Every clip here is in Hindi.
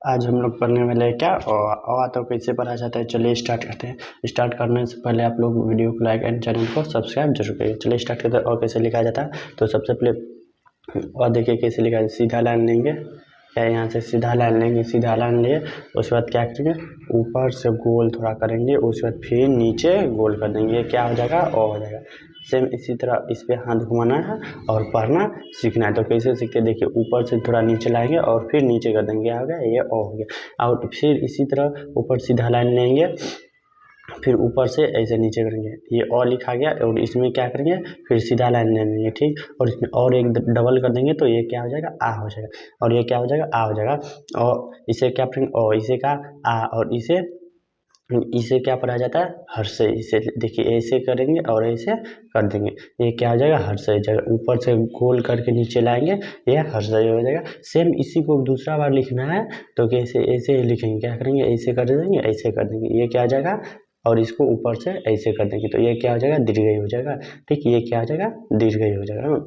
आज हम लोग पढ़ने वाले हैं क्या अ तो कैसे पढ़ा जाता है। चलिए स्टार्ट करते हैं। स्टार्ट करने से पहले आप लोग वीडियो को लाइक एंड चैनल को सब्सक्राइब जरूर करिए। चलिए स्टार्ट करते हैं। और कैसे लिखा जाता है तो सबसे पहले और देखिए कैसे लिखा है। सीधा लाइन लेंगे या यहाँ से सीधा लाइन लेंगे, सीधा लाइन लिए उसके बाद क्या करेंगे, ऊपर से गोल थोड़ा करेंगे, उसके बाद फिर नीचे गोल कर देंगे। ये क्या हो जाएगा, ओ हो जाएगा। सेम इसी तरह इस पे हाथ घुमाना है और पढ़ना सीखना है। तो कैसे सीखते, देखिए ऊपर से थोड़ा नीचे लाएंगे और फिर नीचे कर देंगे, क्या हो गया, ये ओ हो गया। और फिर इसी तरह ऊपर सीधा लाइन लेंगे, फिर ऊपर से ऐसे नीचे करेंगे, ये और लिखा गया। और इसमें क्या करेंगे, फिर सीधा लाइन ले लेंगे, ठीक। और इसमें और एक डबल कर देंगे तो ये क्या हो जाएगा, आ हो जाएगा। और ये क्या हो जाएगा, आ हो जाएगा। और इसे क्या करेंगे, और इसे का आ, और इसे क्या पढ़ा जाता है, हर्षय। इसे देखिए ऐसे करेंगे और ऐसे कर देंगे, ये क्या हो जाएगा, हर्षय जाएगा। ऊपर से गोल करके नीचे लाएंगे, ये हर्षय हो जाएगा। सेम इसी को दूसरा बार लिखना है तो कैसे, ऐसे लिखेंगे, क्या करेंगे, ऐसे कर देंगे, ऐसे कर देंगे, ये क्या हो जाएगा। और इसको ऊपर से ऐसे कर देंगे तो ये क्या हो जाएगा, दीर्घई हो जाएगा, ठीक। ये क्या हो जाएगा, दीर्घई हो जाएगा।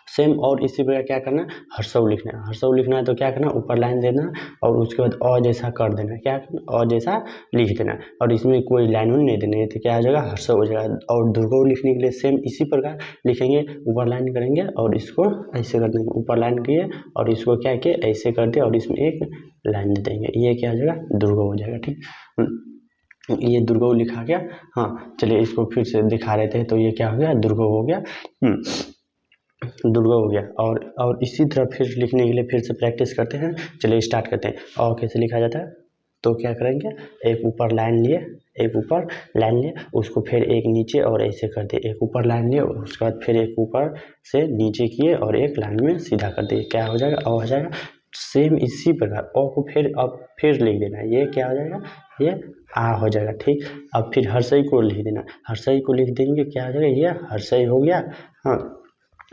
सेम और इसी प्रकार क्या करना है, हर्षऊ लिखना है। हर्षऊ लिखना है तो क्या करना, ऊपर लाइन देना और उसके बाद अ जैसा कर देना, क्या करना, अ जैसा लिख देना। और इसमें कोई लाइन नहीं देनी है तो क्या हो जाएगा, हर्षऊ हो जाएगा। और दुर्गऊ लिखने के लिए सेम इसी प्रकार लिखेंगे, ऊपर लाइन करेंगे और इसको ऐसे कर देंगे, ऊपर लाइन किए और इसको क्या किए, ऐसे कर दिया और इसमें एक लाइन दे देंगे, ये क्या हो जाएगा, दुर्गऊ हो जाएगा, ठीक। ये दुर्गऊ लिखा गया। हाँ चलिए इसको फिर से दिखा रहे थे, तो ये क्या हो गया, दुर्गऊ हो गया, दुर्गा हो गया। और इसी तरह फिर लिखने के लिए फिर से प्रैक्टिस करते हैं। चलिए स्टार्ट करते हैं। और कैसे लिखा जाता है तो क्या करेंगे, एक ऊपर लाइन लिए, एक ऊपर लाइन लिए, उसको फिर एक नीचे और ऐसे कर दिए, एक ऊपर लाइन लिए उसके बाद फिर एक ऊपर से नीचे किए और एक लाइन में सीधा कर दिए, क्या हो जाएगा, ओ हो जाएगा। सेम इसी प्रकार ओ को फिर अब फिर लिख देना, ये क्या हो जाएगा, ये आ हो जाएगा, ठीक। अब फिर हर्षई को लिख देना, हर्षई को लिख देंगे, क्या हो जाएगा, ये हर्षई हो गया। हाँ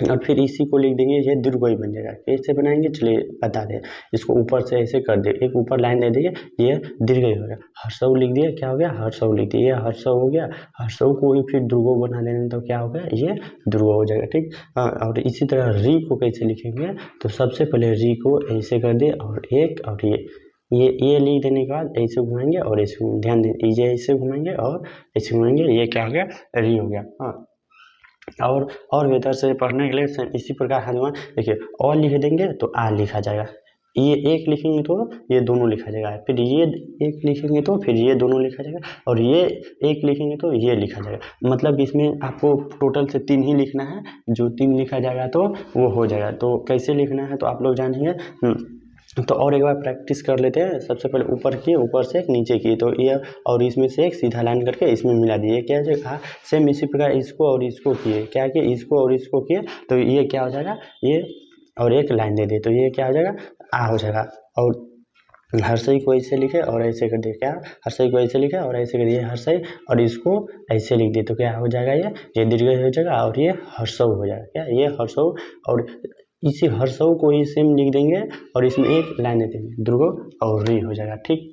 और फिर इसी को लिख देंगे, ये दीर्घई बन जाएगा। कैसे बनाएंगे चलिए बता दें। इसको ऊपर से ऐसे कर दे, एक ऊपर लाइन दे देंगे, ये दीर्घई हो गया। हर्षऊ लिख दिया, क्या हो गया, हर्षऊ लिख दिया, ये हर्षऊ हो गया। हर्षऊ को ही फिर दुर्गो बना देना तो क्या हो गया, ये दुर्गो हो जाएगा, ठीक। और इसी तरह री को कैसे लिखेंगे तो सबसे पहले री को ऐसे कर दे और एक और ये लिख देने के बाद ऐसे घुमाएंगे और ऐसे, ध्यान दें, ये ऐसे घुमाएंगे और ऐसे घुमाएंगे, ये क्या हो गया, री हो गया। हाँ और बेहतर से पढ़ने के लिए इसी प्रकार हाथ में देखिए, और लिख देंगे तो आ लिखा जाएगा, ये एक लिखेंगे तो ये दोनों लिखा जाएगा, फिर ये एक लिखेंगे तो फिर ये दोनों लिखा जाएगा, और ये एक लिखेंगे तो ये लिखा जाएगा। मतलब इसमें आपको टोटल से 3 ही लिखना है, जो 3 लिखा जाएगा तो वो हो जाएगा। तो कैसे लिखना है तो आप लोग जानेंगे। तो और एक बार प्रैक्टिस कर लेते हैं। सबसे पहले ऊपर किए, ऊपर से एक नीचे किए तो ये, और इसमें से एक सीधा लाइन करके इसमें मिला दिए, क्या हो जाएगा। सेम इसी प्रकार इसको और इसको किए, क्या किए, इसको और इसको किए तो ये क्या हो जाएगा, ये और एक लाइन दे दिए तो ये क्या हो जाएगा, आ हो जाएगा। और हर्षई को ऐसे लिखे और ऐसे कर दिए, क्या, हर्षई को ऐसे लिखे और ऐसे कर दिए हर्षई, और इसको ऐसे लिख दिए तो क्या हो जाएगा, ये दीर्घई हो जाएगा और ये हर्षऊ हो जाएगा, क्या, ये हर्षऊ। और इसी हर्षऊ को ही सेम लिख देंगे और इसमें एक लाइन दे देंगे, दुर्गो और री हो जाएगा, ठीक।